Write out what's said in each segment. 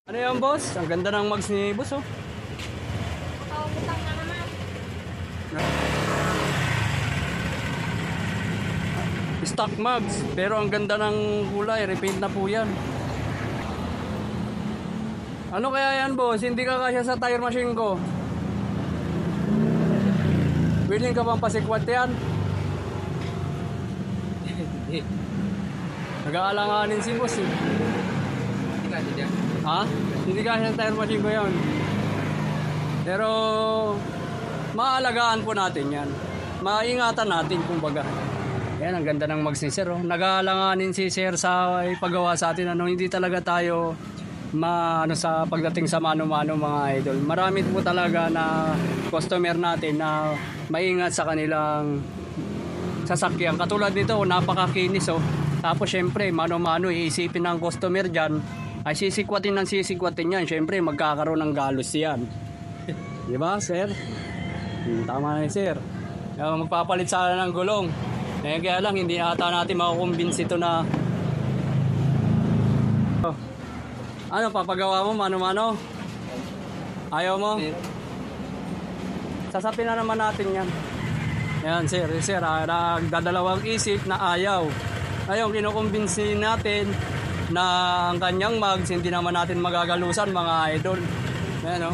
Ano yan, boss? Ang ganda ng mags ni boss, oh. Butang na naman. Stock mags, pero ang ganda ng kulay. Repaint na po yan. Ano kaya yan, boss? Hindi ka kasya sa tire machine ko. Willing ka bang pasikwat yan? Hindi. Nag-aalanganin si boss, eh. Hindi ka, hindi. Ha? Hindi kasya sa tire machine ko yan. Pero maalagaan po natin yan. Maingatan natin, kumbaga. Yan, ang ganda ng mags ni sir, oh. Nag-aalanganin si sir sa ipagawa sa atin. Ano, hindi talaga tayo sa pagdating sa mano-mano, mga idol. Marami po talaga na customer natin na maingat sa kanilang sasakyan. Katulad nito, napakakinis, oh. Tapos syempre, mano-mano, iisipin ng customer dyan, ay sisikwatin yan. Syempre, magkakaroon ng galos yan. Di ba, sir? Tama na, sir. Magpapalit sana ng gulong. Kaya lang, hindi ata natin makukumbinsi ito na... Oh. Ano, papagawa mo, mano-mano? Ayaw mo? Sasapin na naman natin yan. Yan, sir, nagdadalawang isip na ayaw. Ngayon, kinukumbinsi natin na ang kanyang mags, hindi naman natin magagalusan, mga idol. Ayan, o.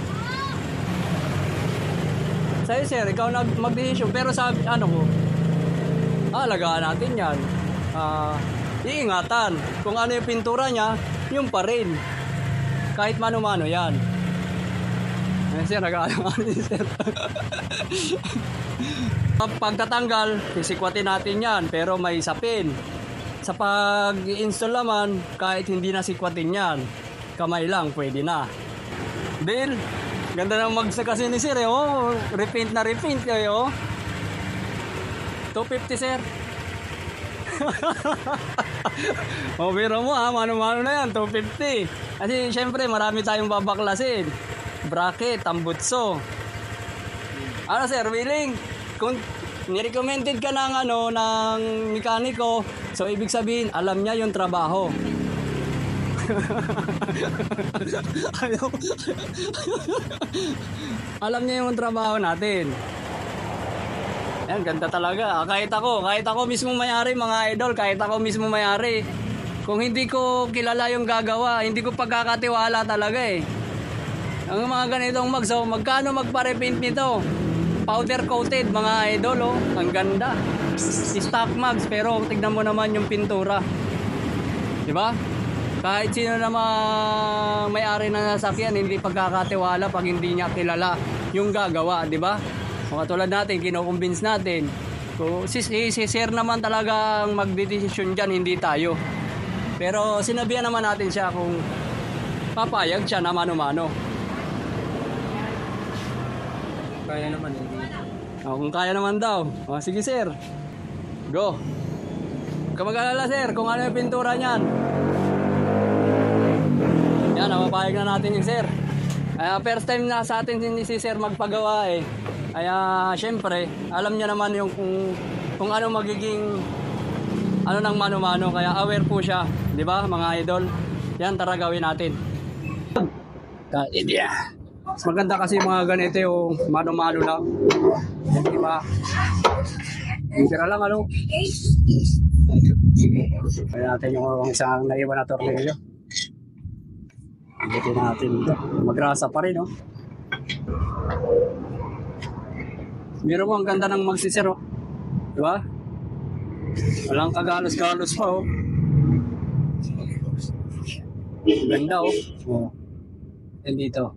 Sa'yo, sir, ikaw mag-decision. Pero sabi, ano ko, alagaan natin yan. Iingatan. Kung ano yung pintura niya, yung pa rin. Kahit mano-mano yan. Ayan, sir, nag-aalangan ni sir. Pagtatanggal, sisikwatin natin yan, pero may sapin. Sa pag-install naman, kahit hindi na sikwatin yan, kamay lang, pwede na. Bill, ganda ng mags na kasi ni sir, eh, oh. Repaint na repaint, eh, oh. 250, sir. O, biro mo, ha, mano-mano na yan, 250. Kasi syempre, marami tayong babaklasin. Bracket, tambutso. Ano, sir, willing? Kung nirecommended ka ng mekaniko, so ibig sabihin, alam niya yung trabaho. Alam niya yung trabaho natin. Yan, ganda talaga. Kahit ako mismo may-ari, mga idol, kahit ako mismo may-ari. Kung hindi ko kilala yung gagawa, hindi ko pagkakatiwala talaga, eh. Ang mga ganitong mags, oh, magkano magpa-repaint nito? Powder coated, mga idol, oh. Ang ganda. Stock mags, pero tignan mo naman yung pintura. Di ba? Kahit sino naman may-ari ng sasakyan, hindi pagkakatiwala pag hindi niya kilala yung gagawa, di ba? Katulad natin, kinukumbins natin. So, si sir naman talaga ang magdedesisyon dyan, hindi tayo. Pero sinabihan naman natin siya kung papayag siya na mano-mano. Kaya naman, hindi. Kung kaya naman daw. Sige, sir. Go. Huwag ka mag-alala, sir, kung ano yung pintura niyan. Yan, napapayag na natin yung sir. First time na sa atin si sir magpagawa, eh. Kaya syempre, alam niya naman yung kung ano magiging ng mano-mano, kaya aware po siya, 'di ba, mga idol? Yan, tara gawin natin. Mas maganda kasi mga ganito yung mano-mano lang. Di ba? Tira lang, ano? Kaya natin yung isang naiwan na tornilyo. Buti natin ito. Magrasa pa rin, no? Meron mo, ang ganda ng magsisir, oh. Diba? Walang kagalos-galos pa, oh. Ganda, oh. Oh. Yan dito.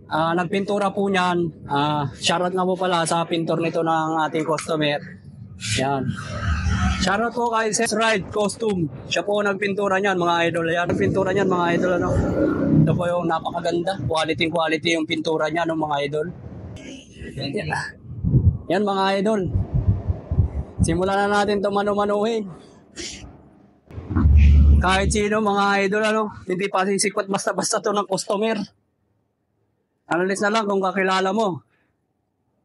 Nagpintura po niyan. Shoutout nga po pala sa pintor nito ng ating customer. Yan. Shoutout po kay Seth Ride Costume. Siya po nagpintura niyan, mga idol. Yan, nagpintura niyan, mga idol, ano. Ito po yung napakaganda. Quality yung pintura niya, no, mga idol. Yan, mga idol. Simulan na natin ito mano-manuhin. Kahit sino, mga idol, ano, hindi pa sisikwat basta-basta to ng customer. Analyze na lang kung kakilala mo.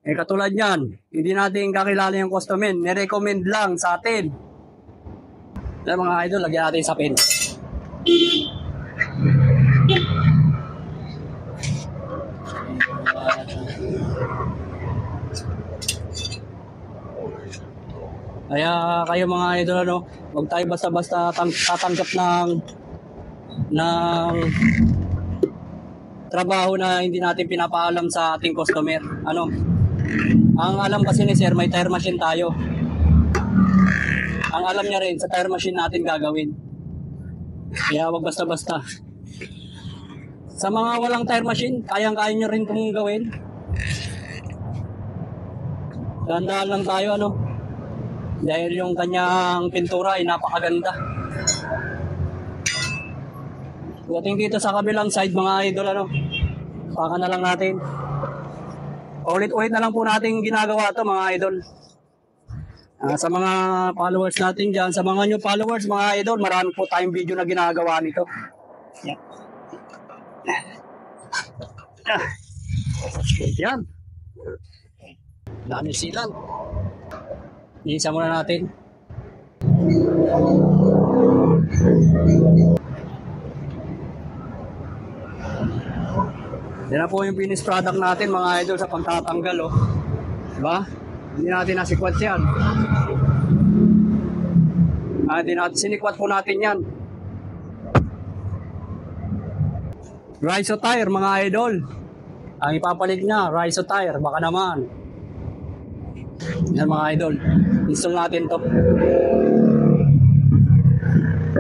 Katulad yan, hindi natin kakilala yung customer. Nirecommend lang sa atin. Yan, mga idol, lagyan natin sa pin. Kaya kayo mga idol, ano, huwag tayo basta-basta tatanggap ng trabaho na hindi natin pinapaalam sa ating customer. Ano? Ang alam kasi ni sir, may tire machine tayo. Ang alam niya rin, sa tire machine natin gagawin. Kaya huwag basta-basta. Sa mga walang tire machine, kayang-kaya nyo rin kung gawin. Dahan-dahan lang tayo, ano? Dahil yung kanyang pintura ay napakaganda. Dating dito sa kabilang side mga idol, ano? Baka na lang natin. Ulit-ulit na lang po natin ginagawa to mga idol. Sa mga followers natin dyan, sa mga new followers mga idol, marami po tayong video na ginagawa nito. Yan. Yan. Dami silang. Iisa muna natin. Yan na po yung finished product natin mga idol sa pagtatanggal, oh. Diba? Hindi natin nasikwat yan. Hindi natin sinikwat po natin yan. Raiso tire mga idol. Ang ipapalit niya, Raiso tire, baka naman. Yan mga idol. Install natin to.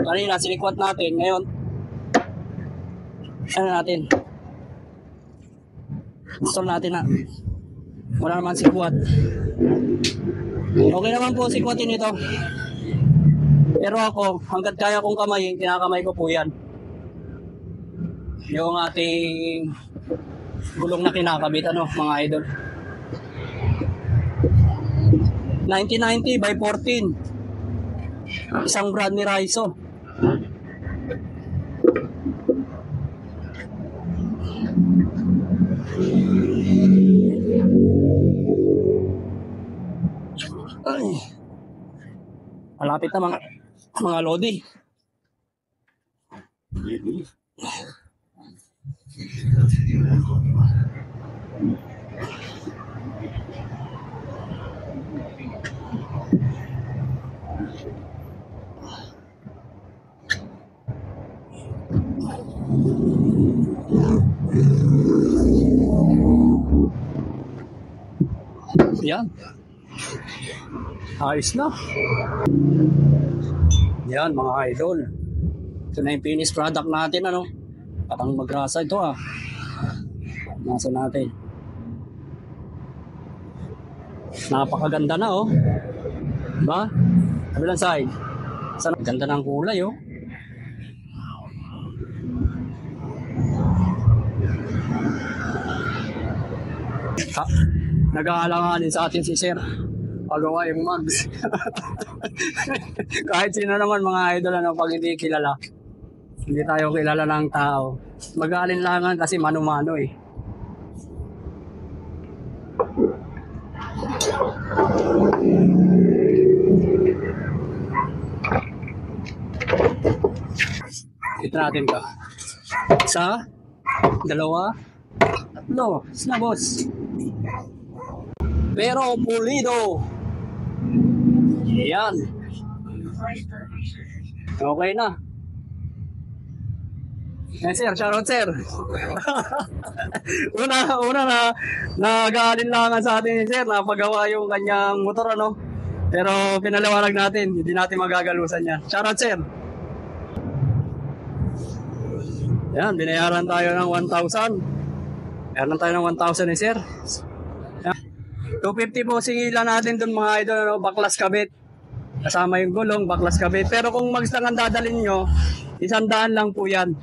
Kanina sinikwat natin, ngayon ano natin? Install natin na. Wala naman sikwat. Okay naman po sikwatin ito. Pero ako, hanggat kaya kong kamayin, kinakamay ko po yan. Yung ating gulong na kinakabit, ano, mga idol. 1990 by 14. Isang brand ni Raiso. Ay. Malapit na mga lodi. Yan. Ayos na. Yan mga idol. Ito na yung finished product natin, ano. Patang magrasa ito, ah. Nasa natin. Napakaganda na, oh. Diba? Kabilang side. Ganda ng kulay, oh. Nag-aalanganin sa atin si Sir. Pagawa yung mugs. Kahit sino naman mga idol, ano, pag hindi kilala. Hindi tayo kilala ng tao. Mag-aalinlangan kasi mano-mano, eh. Ito natin ka. Isa, dalawa, tatlo. Sina boss. Pero pulido. Yan. Okay na. Yes, sir. Shoutout, sir. una na nag-aalinlangan sa atin, sir, napagawa yung kanyang motor, ano. Pero pinaliwanag natin, hindi natin magagalusan yan. Shoutout, sir. Yan, binayaran tayo ng 1,000. Binayaran tayo ng 1,000 eh, sir. Yan. 250 po singilan natin dun mga idol, ano, baklas kabit. Kasama yung gulong, baklas kabit. Pero kung magsang ang dadalhin nyo, 100 lang po yan.